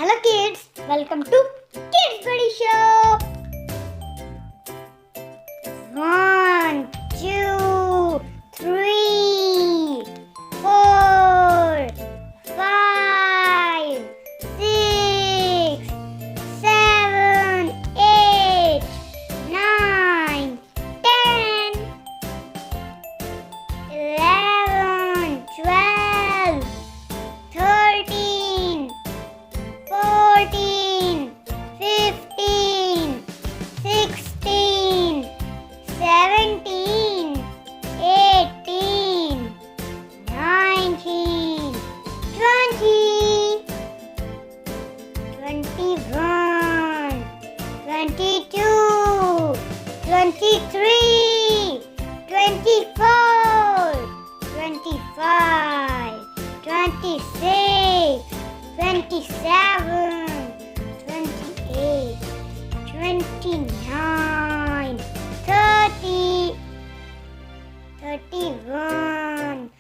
Hello kids, welcome to Kids Buddy Show. 1, 2, 3, 4, 5, 6, 7, 8, 9, 10, 11, 12, 13, 14, 15, 16, 17, 18, 19, 20, 21, 22, 23, 24, 25, 26, 27, 28, 29, 30, 31,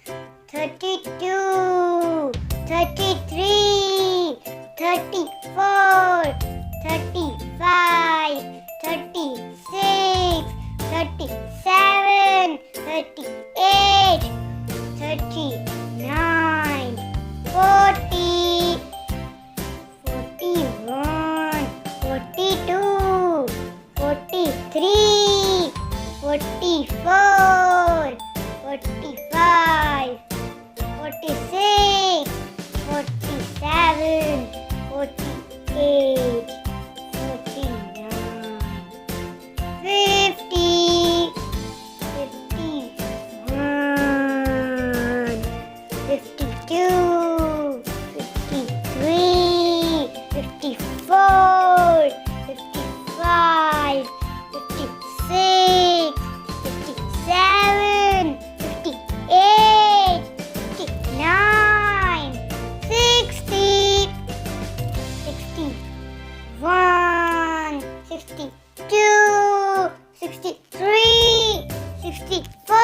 32, 33, 34, 35, 36, 37, 38, 39, 40, 41, 42, 43, 44, 45, 46, 47, 48, 49, 50, 51, 52, 53, 54, 55, 56, 57, 58, 59, 60, 61, 62, 63, 64,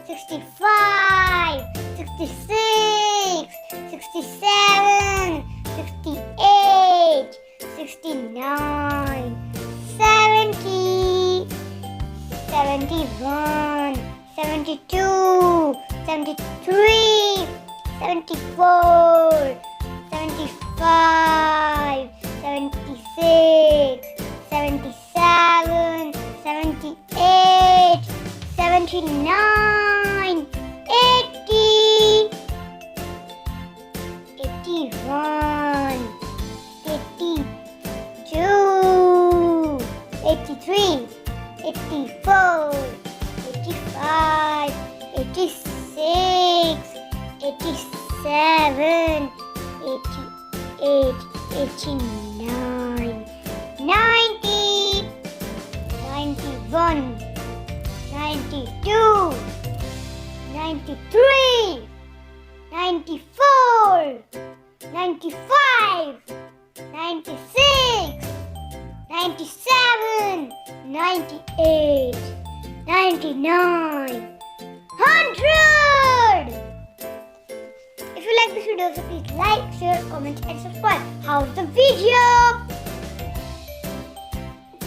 65, 66, 67, 68, 69, 70, 71, 72, 73, 74, 75, 76, 77, 78, 79, 80, 81, 82, 83, 84, 85, 86, 87, 88, 89, 90, 91, 92, 93, 94, 95, 96, 97, 98, 99, 100! If you like this video, so please like, share, comment and subscribe. How's the video?